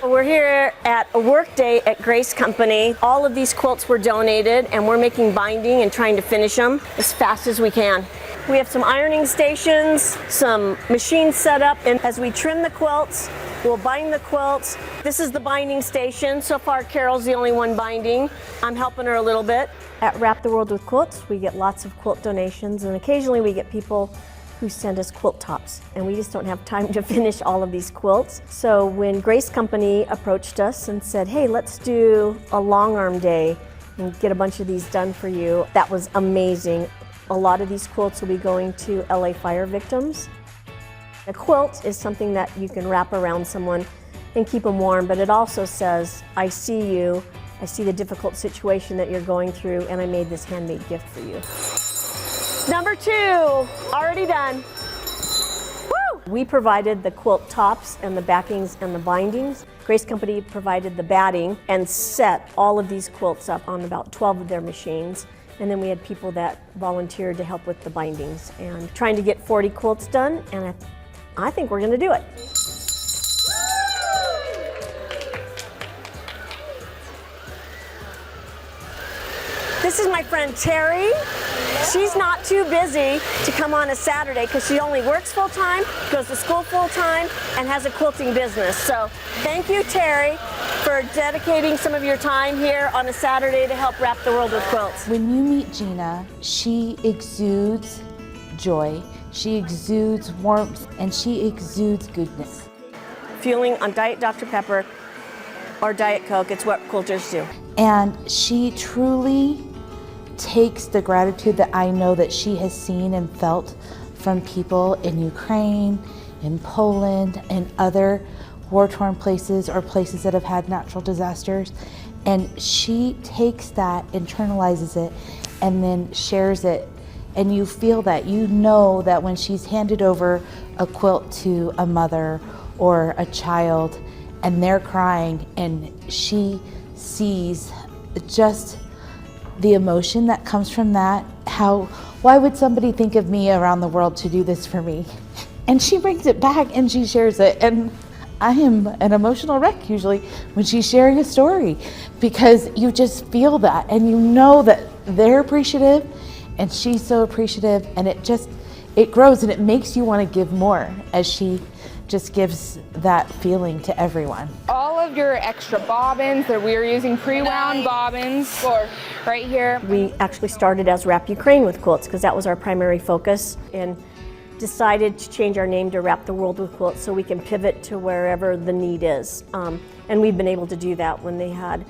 We're here at a work day at Grace Company. All of these quilts were donated and we're making binding and trying to finish them as fast as we can. We have some ironing stations, some machines set up, and as we trim the quilts, we'll bind the quilts. This is the binding station. So far, Carol's the only one binding. I'm helping her a little bit. At Wrap the World with Quilts, we get lots of quilt donations, and occasionally we get people who send us quilt tops, and we just don't have time to finish all of these quilts. So when Grace Company approached us and said, hey, let's do a long arm day and get a bunch of these done for you, that was amazing. A lot of these quilts will be going to LA fire victims. A quilt is something that you can wrap around someone and keep them warm, but it also says, I see you, I see the difficult situation that you're going through, and I made this handmade gift for you. Number 2, already done. Woo! We provided the quilt tops and the backings and the bindings. Grace Company provided the batting and set all of these quilts up on about 12 of their machines. And then we had people that volunteered to help with the bindings and trying to get 40 quilts done, and I think we're gonna do it. This is my friend Terry. She's not too busy to come on a Saturday because she only works full-time, goes to school full-time, and has a quilting business. So thank you, Terry, for dedicating some of your time here on a Saturday to help wrap the world with quilts. When you meet Gina, she exudes joy, she exudes warmth, and she exudes goodness. Fueling on Diet Dr. Pepper or Diet Coke, it's what quilters do. And she truly takes the gratitude that I know that she has seen and felt from people in Ukraine, in Poland, and other war-torn places or places that have had natural disasters. And she takes that, internalizes it, and then shares it. And you feel that, you know that when she's handed over a quilt to a mother or a child and they're crying and she sees just the emotion that comes from that, why would somebody think of me around the world to do this for me? And she brings it back and she shares it. And I am an emotional wreck usually when she's sharing a story, because you just feel that and you know that they're appreciative and she's so appreciative, and it grows and it makes you want to give more as she just gives that feeling to everyone. All of your extra bobbins, that we are using pre-wound bobbins right here. We actually started as Wrap Ukraine with Quilts because that was our primary focus, and decided to change our name to Wrap the World with Quilts so we can pivot to wherever the need is. And we've been able to do that when they had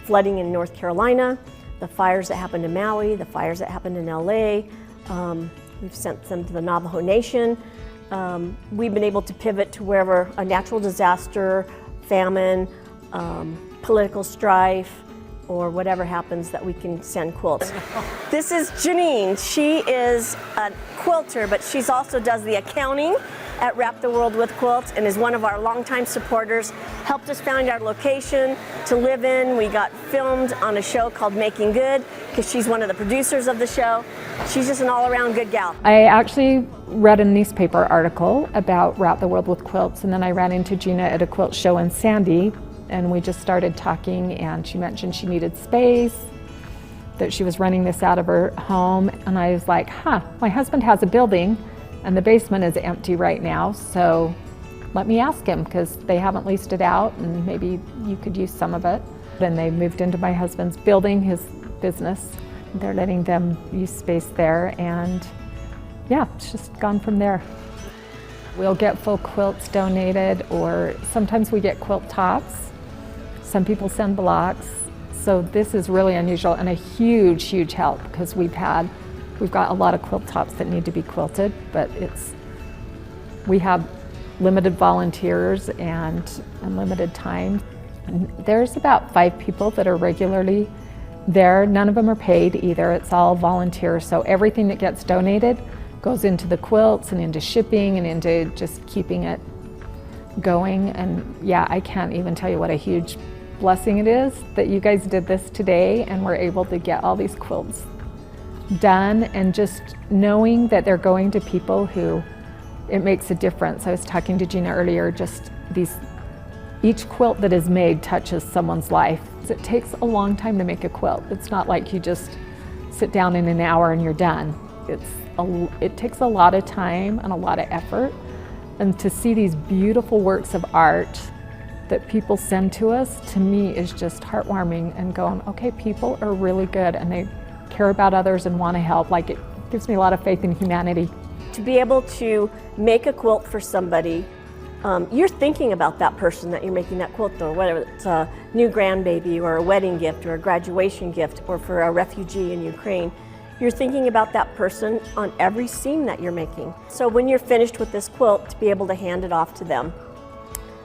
flooding in North Carolina, the fires that happened in Maui, the fires that happened in LA. We've sent them to the Navajo Nation. We've been able to pivot to wherever a natural disaster, famine, political strife, or whatever happens, that we can send quilts. This is Janine. She is a quilter, but she's also does the accounting at Wrap the World with Quilts and is one of our longtime supporters. Helped us find our location to live in. We got filmed on a show called Making Good because she's one of the producers of the show. She's just an all-around good gal. I actually read a newspaper article about Wrap the World with Quilts, and then I ran into Gina at a quilt show in Sandy, and we just started talking, and she mentioned she needed space, that she was running this out of her home, and I was like, my husband has a building and the basement is empty right now, so let me ask him, because they haven't leased it out and maybe you could use some of it. And they moved into my husband's building, his business. They're letting them use space there, and yeah, it's just gone from there. We'll get full quilts donated, or sometimes we get quilt tops. Some people send blocks. So this is really unusual and a huge, huge help, because we've got a lot of quilt tops that need to be quilted, but we have limited volunteers and unlimited time. And there's about 5 people that are regularly there. None of them are paid either. It's all volunteer. So everything that gets donated goes into the quilts and into shipping and into just keeping it going. And yeah, I can't even tell you what a huge blessing it is that you guys did this today and we're able to get all these quilts done, and just knowing that they're going to people who it makes a difference. I was talking to Gina earlier, just these Each quilt that is made touches someone's life. It takes a long time to make a quilt. It's not like you just sit down in an hour and you're done. It takes a lot of time and a lot of effort. And to see these beautiful works of art that people send to us, to me, is just heartwarming and going, okay, people are really good and they care about others and want to help. Like, it gives me a lot of faith in humanity. To be able to make a quilt for somebody, you're thinking about that person that you're making that quilt for, whether it's a new grandbaby or a wedding gift or a graduation gift or for a refugee in Ukraine. You're thinking about that person on every seam that you're making. So when you're finished with this quilt, to be able to hand it off to them,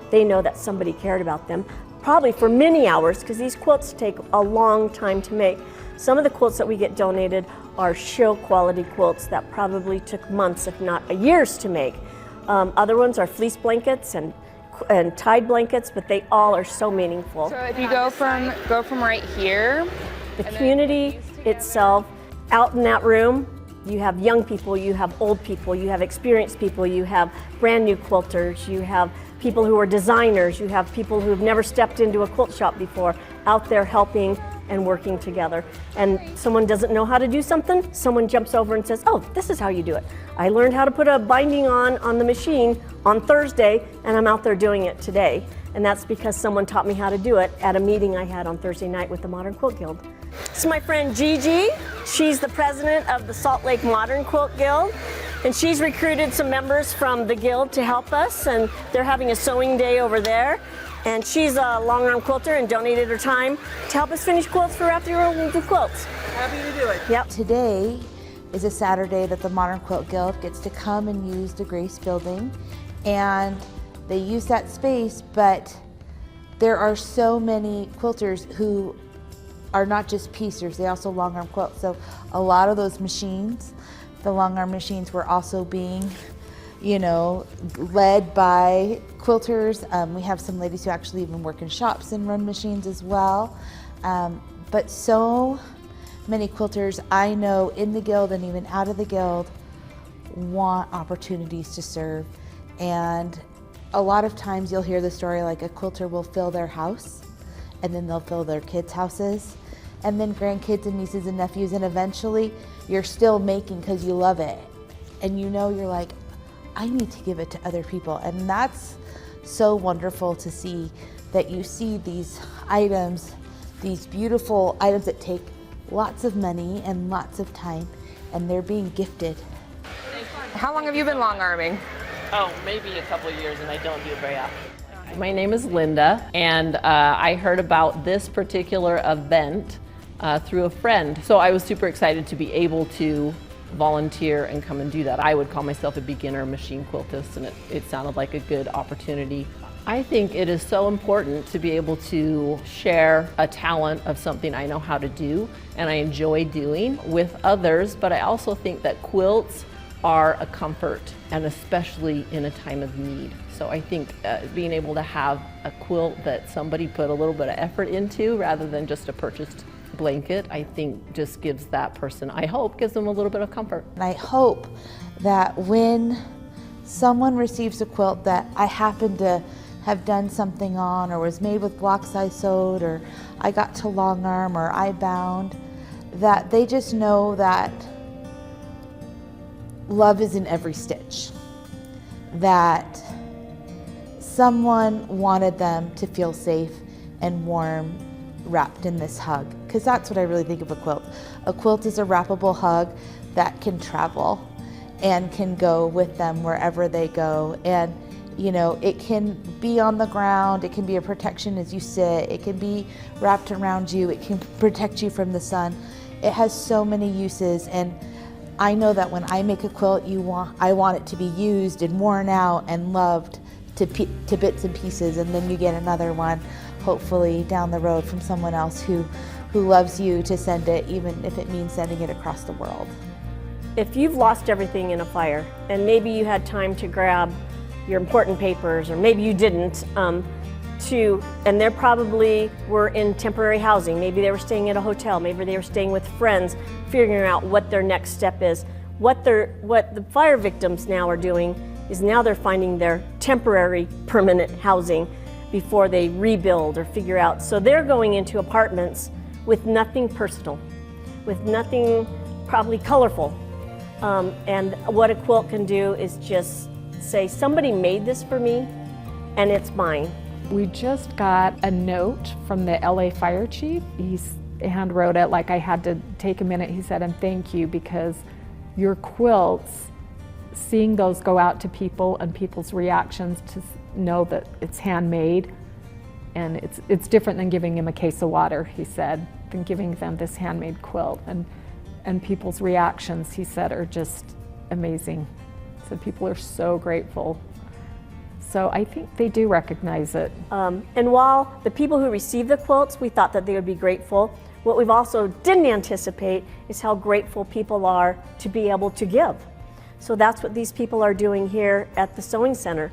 they know that somebody cared about them, probably for many hours, because these quilts take a long time to make. Some of the quilts that we get donated are show quality quilts that probably took months, if not years, to make. Other ones are fleece blankets and tied blankets, but they all are so meaningful. So if you go from right here, The community itself, out in that room, you have young people, you have old people, you have experienced people, you have brand new quilters, you have people who are designers, you have people who have never stepped into a quilt shop before, out there helping and working together. And someone doesn't know how to do something, someone jumps over and says, oh, this is how you do it. I learned how to put a binding on the machine on Thursday, and I'm out there doing it today. And that's because someone taught me how to do it at a meeting I had on Thursday night with the Modern Quilt Guild. This is my friend Gigi. She's the president of the Salt Lake Modern Quilt Guild. And she's recruited some members from the guild to help us, and they're having a sewing day over there. And she's a long arm quilter and donated her time to help us finish quilts for Wrap the World with Quilts. Happy to do it. Yep. Today is a Saturday that the Modern Quilt Guild gets to come and use the Grace building, and they use that space, but there are so many quilters who are not just piecers, they also long arm quilt. So a lot of those machines, the long arm machines, were also being, led by quilters. We have some ladies who actually even work in shops and run machines as well. But so many quilters I know in the guild and even out of the guild want opportunities to serve. And a lot of times you'll hear the story like a quilter will fill their house, and then they'll fill their kids' houses, and then grandkids and nieces and nephews, and eventually you're still making because you love it. And you're like, I need to give it to other people. And that's so wonderful to see, that you see these items, these beautiful items that take lots of money and lots of time, and they're being gifted. how long have you been long arming? Oh, maybe a couple of years, and I don't do it very often. My name is Linda, and I heard about this particular event through a friend. So I was super excited to be able to volunteer and come and do that. I would call myself a beginner machine quiltist, and it sounded like a good opportunity. I think it is so important to be able to share a talent of something I know how to do and I enjoy doing with others, but I also think that quilts are a comfort, and especially in a time of need. So I think being able to have a quilt that somebody put a little bit of effort into rather than just a purchased blanket, I think just gives that person, I hope, gives them a little bit of comfort. And I hope that when someone receives a quilt that I happen to have done something on, or was made with blocks I sewed, or I got to long arm, or I bound, that they just know that love is in every stitch. That someone wanted them to feel safe and warm wrapped in this hug, because that's what I really think of a quilt. A quilt is a wrappable hug that can travel and can go with them wherever they go. And it can be on the ground, it can be a protection as you sit, it can be wrapped around you, it can protect you from the sun. It has so many uses, and I know that when I make a quilt, I want it to be used and worn out and loved to bits and pieces, and then you get another one, hopefully down the road, from someone else who loves you to send it, even if it means sending it across the world. If you've lost everything in a fire, and maybe you had time to grab your important papers, or maybe you didn't, and they probably were in temporary housing. Maybe they were staying at a hotel, maybe they were staying with friends, figuring out what their next step is. What the fire victims now are doing is now they're finding their temporary permanent housing. before they rebuild or figure out. So they're going into apartments with nothing personal, with nothing probably colorful. And what a quilt can do is just say, somebody made this for me and it's mine. We just got a note from the LA fire chief. He hand wrote it, like I had to take a minute. He said, and thank you, because your quilts, seeing those go out to people and people's reactions to know that it's handmade, and it's different than giving him a case of water, he said, than giving them this handmade quilt. And people's reactions, he said, are just amazing. So people are so grateful. So I think they do recognize it. And while the people who receive the quilts, we thought that they would be grateful, what we've also didn't anticipate is how grateful people are to be able to give. So that's what these people are doing here at the Sewing Center.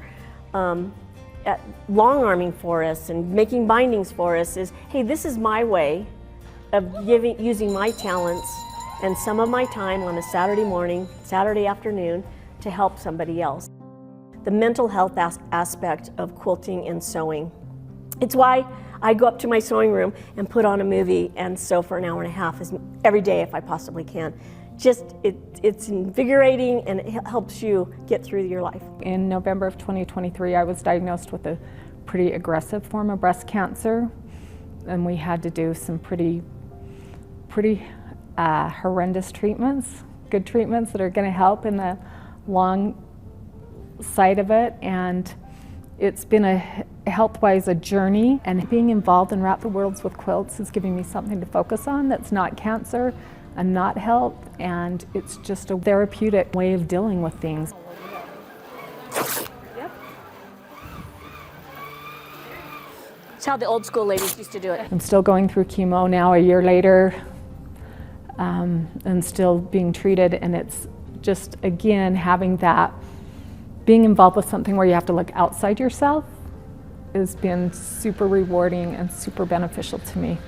At long arming for us and making bindings for us is, hey, this is my way of using my talents and some of my time on a Saturday morning, Saturday afternoon to help somebody else. The mental health aspect of quilting and sewing. It's why I go up to my sewing room and put on a movie and sew for an hour and a half every day if I possibly can. It's invigorating and it helps you get through your life. In November of 2023, I was diagnosed with a pretty aggressive form of breast cancer, and we had to do some pretty horrendous treatments, good treatments that are going to help in the long side of it. And it's been health-wise a journey, and being involved in Wrap the Worlds with Quilts is giving me something to focus on that's not cancer and not health, and it's just a therapeutic way of dealing with things. Yep. It's how the old school ladies used to do it. I'm still going through chemo now a year later, and still being treated, and it's just, again, having that, being involved with something where you have to look outside yourself has been super rewarding and super beneficial to me.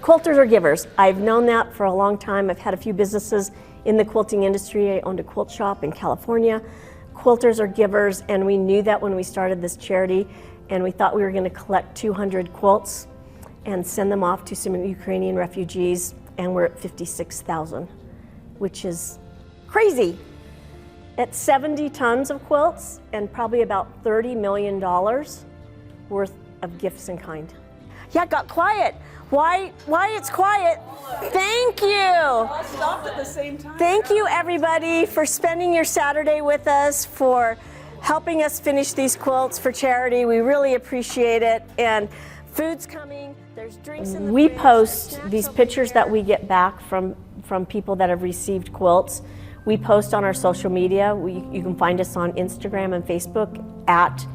Quilters are givers. I've known that for a long time. I've had a few businesses in the quilting industry. I owned a quilt shop in California. Quilters are givers, and we knew that when we started this charity, and we thought we were going to collect 200 quilts and send them off to some Ukrainian refugees, and we're at 56,000, which is crazy. At 70 tons of quilts and probably about $30 million worth of gifts in kind. Yeah, it got quiet. Why it's quiet? Thank you. I stopped at the same time. Thank you, everybody, for spending your Saturday with us, for helping us finish these quilts for charity. We really appreciate it. And food's coming. There's drinks in the fridge. We post these pictures that we get back from people that have received quilts. We post on our social media. You can find us on Instagram and Facebook at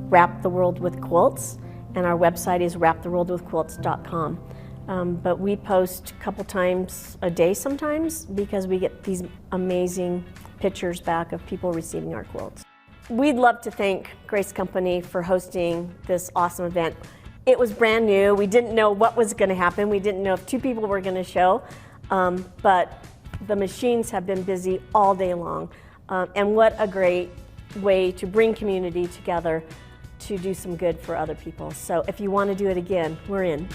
Wrap the World with Quilts. And our website is wraptheworldwithquilts.com. But we post a couple times a day sometimes because we get these amazing pictures back of people receiving our quilts. We'd love to thank Grace Company for hosting this awesome event. It was brand new. We didn't know what was going to happen. We didn't know if 2 people were going to show, but the machines have been busy all day long. And what a great way to bring community together to do some good for other people. So if you want to do it again, we're in.